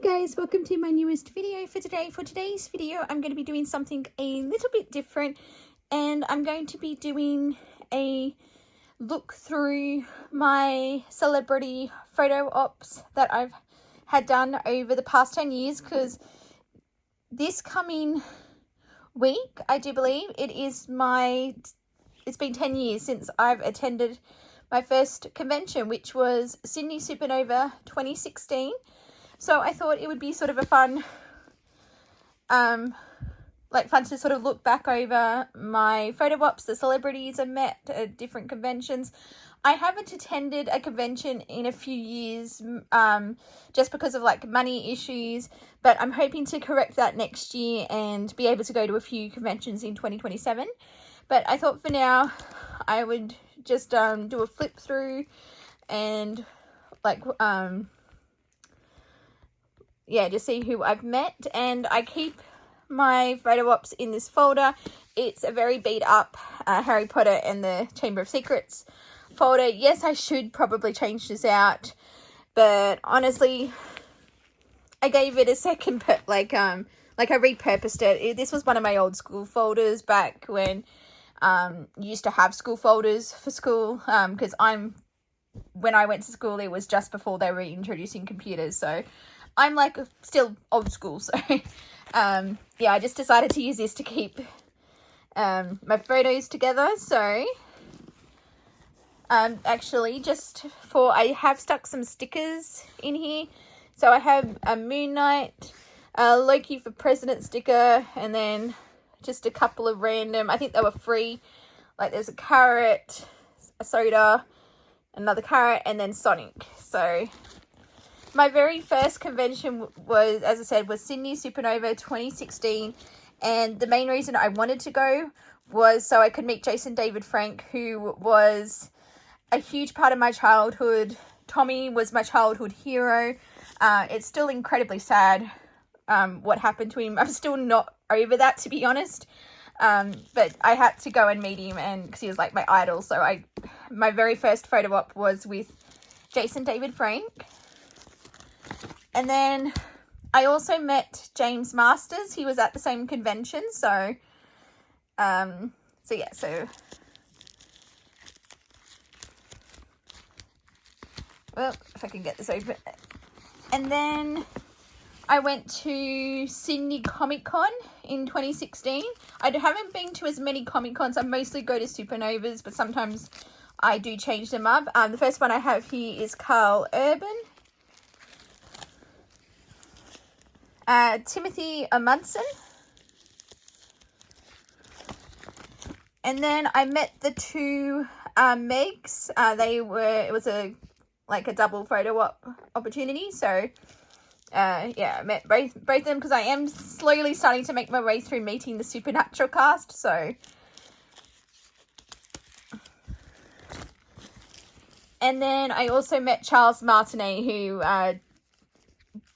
Hey guys, welcome to my newest video for today. For today's video, I'm going to be doing something a little bit different, and I'm going to be doing a look through my celebrity photo ops that I've had done over the past 10 years, because this coming week, I do believe, it's been 10 years since I've attended my first convention, which was Sydney Supernova 2016. So I thought it would be sort of a fun to sort of look back over my photo ops, the celebrities I met at different conventions. I haven't attended a convention in a few years, just because of money issues, but I'm hoping to correct that next year and be able to go to a few conventions in 2027. But I thought for now I would just do a flip through and just see who I've met. And I keep my photo ops in this folder. It's a very beat up Harry Potter and the Chamber of Secrets folder. Yes, I should probably change this out, but honestly, I gave it a second, I repurposed it. This was one of my old school folders back when you used to have school folders for school, because when I went to school, it was just before they were introducing computers, so I'm still old school. So I just decided to use this to keep my photos together. So actually, I have stuck some stickers in here. So I have a Moon Knight, Loki for President sticker, and then just a couple of random, I think they were free, there's a carrot, a soda, another carrot, and then Sonic. So my very first convention was, as I said, was Sydney Supernova 2016, and the main reason I wanted to go was so I could meet Jason David Frank, who was a huge part of my childhood. Tommy was my childhood hero. It's still incredibly sad what happened to him. I'm still not over that, to be honest, but I had to go and meet him, and because he was my idol. So my very first photo op was with Jason David Frank. And then I also met James Masters. He was at the same convention. So well, if I can get this open. And then I went to Sydney Comic Con in 2016. I haven't been to as many Comic Cons. I mostly go to Supernovas, but sometimes I do change them up. The first one I have here is Carl Urban. Timothy Amundsen. And then I met the two Megs. It was a double photo op opportunity. So I met both of them, because I am slowly starting to make my way through meeting the Supernatural cast. So and then I also met Charles Martinet, who I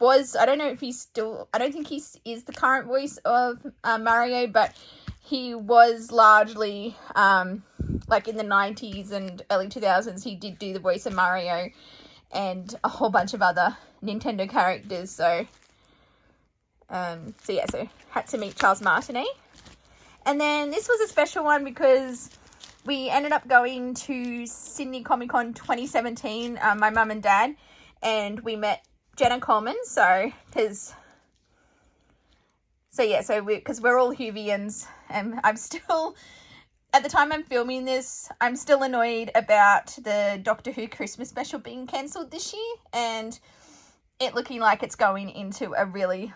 don't think he is the current voice of Mario, but he was largely in the 90s and early 2000s. He did do the voice of Mario and a whole bunch of other Nintendo characters. So had to meet Charles Martinet. And then this was a special one because we ended up going to Sydney Comic Con 2017, my mum and dad, and we met Jenna Coleman. Because we're all Whovians, and I'm still, at the time I'm filming this, I'm still annoyed about the Doctor Who Christmas special being cancelled this year, and it looking like it's going into a really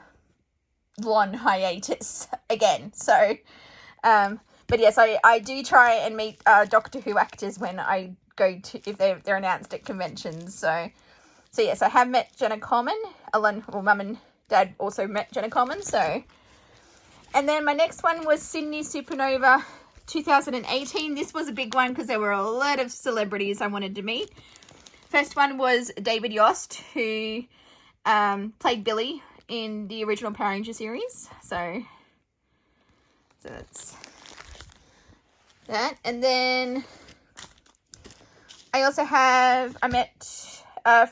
long hiatus again. So, but yes, I do try and meet Doctor Who actors when I go to, if they're announced at conventions. So yes, I have met Jenna Coleman. Mum and dad also met Jenna Coleman. So, and then my next one was Sydney Supernova 2018. This was a big one because there were a lot of celebrities I wanted to meet. First one was David Yost, who played Billy in the original Power Ranger series. So that's that. And then I met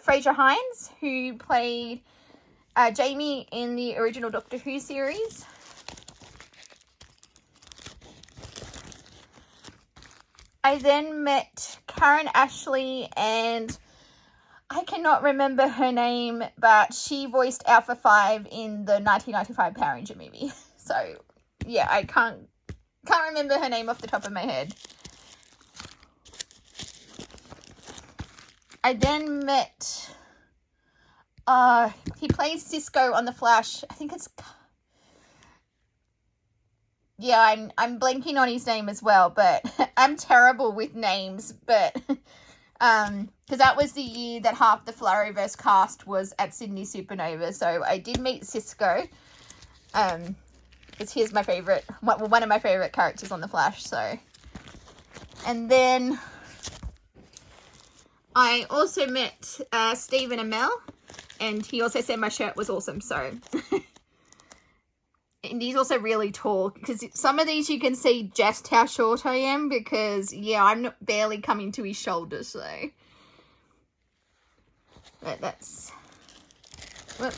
Fraser Hines, who played Jamie in the original Doctor Who series. I then met Karen Ashley, and I cannot remember her name, but she voiced Alpha 5 in the 1995 Power Ranger movie. So, yeah, I can't remember her name off the top of my head. I then met, he plays Cisco on The Flash. I think it's, yeah, I'm blanking on his name as well, but I'm terrible with names, but, because that was the year that half the Flurryverse cast was at Sydney Supernova, so I did meet Cisco, because he's my favourite, one of my favourite characters on The Flash, so, and then I also met Stephen Amell, and he also said my shirt was awesome, so. And he's also really tall, because some of these you can see just how short I am, because, yeah, I'm not barely coming to his shoulders, so. But that's. Whoop.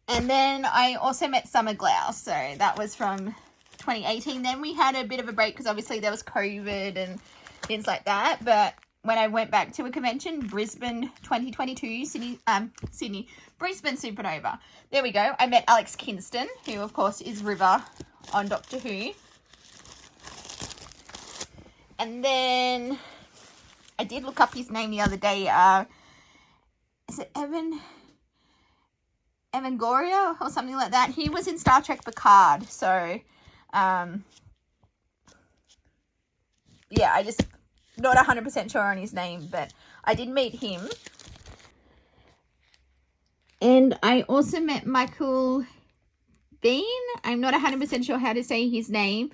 And then I also met Summer Glau, so that was from 2018. Then we had a bit of a break, because obviously there was COVID and things like that, but when I went back to a convention, Brisbane 2022, Brisbane Supernova. There we go. I met Alex Kingston, who of course is River on Doctor Who. And then I did look up his name the other day. Is it Evan Goria or something like that? He was in Star Trek Picard. So, yeah, I just not 100% sure on his name, but I did meet him. And I also met Michael Biehn. I'm not 100% sure how to say his name,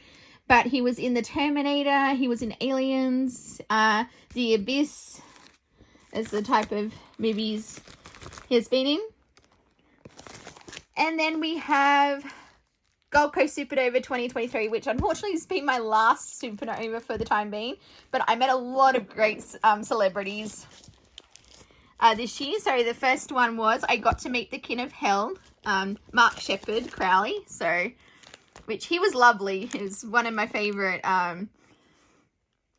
but he was in The Terminator. He was in Aliens, The Abyss, as the type of movies he's been in. And then we have Gold Coast Supernova 2023, which unfortunately has been my last Supernova for the time being. But I met a lot of great celebrities this year. So the first one was I got to meet the King of Hell, Mark Sheppard Crowley. So, which he was lovely. He was one of my favourite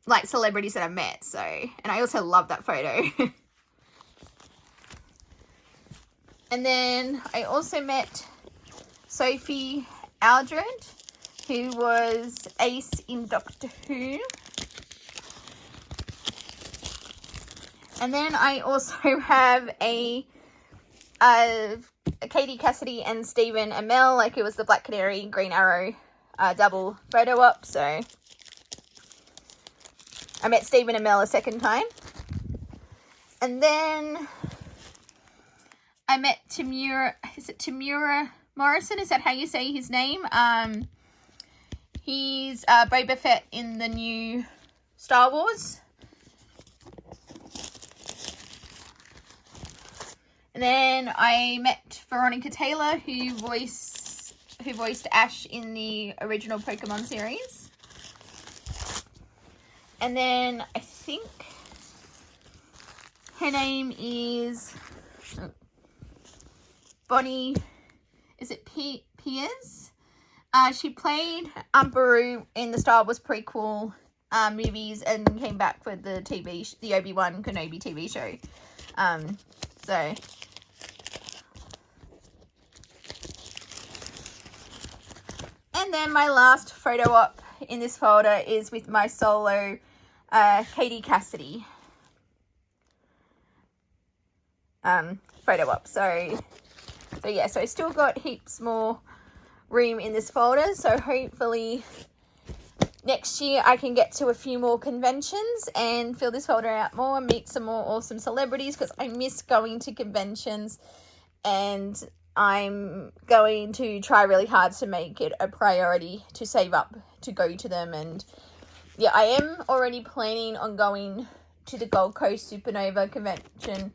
like celebrities that I've met. So, and I also love that photo. And then I also met Sophie Aldred, who was Ace in Doctor Who. And then I also have a Katie Cassidy and Stephen Amell, like it was the Black Canary, Green Arrow double photo op. So I met Stephen Amell a second time. And then I met Tamura, is it Tamura Morrison? Is that how you say his name? He's Boba Fett in the new Star Wars. And then I met Veronica Taylor, who voiced Ash in the original Pokemon series. And then I think her name is Bonnie, is it Piers? She played Umbaru in the Star Wars prequel movies and came back for the Obi-Wan Kenobi TV show. So and then my last photo op in this folder is with my solo Katie Cassidy photo op. So yeah, so I still got heaps more room in this folder, so hopefully next year I can get to a few more conventions and fill this folder out more and meet some more awesome celebrities, because I miss going to conventions, and I'm going to try really hard to make it a priority to save up to go to them. And yeah, I am already planning on going to the Gold Coast Supernova convention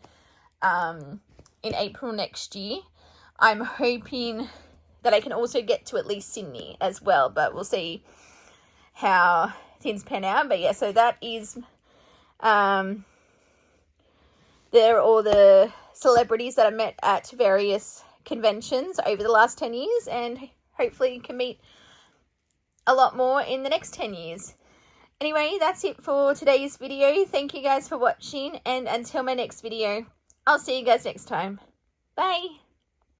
in April next year. I'm hoping that I can also get to at least Sydney as well, but we'll see how things pan out. But yeah, so that is there are all the celebrities that I met at various conventions over the last 10 years, and hopefully can meet a lot more in the next 10 years. Anyway, that's it for today's video. Thank you guys for watching, and until my next video, I'll see you guys next time. Bye!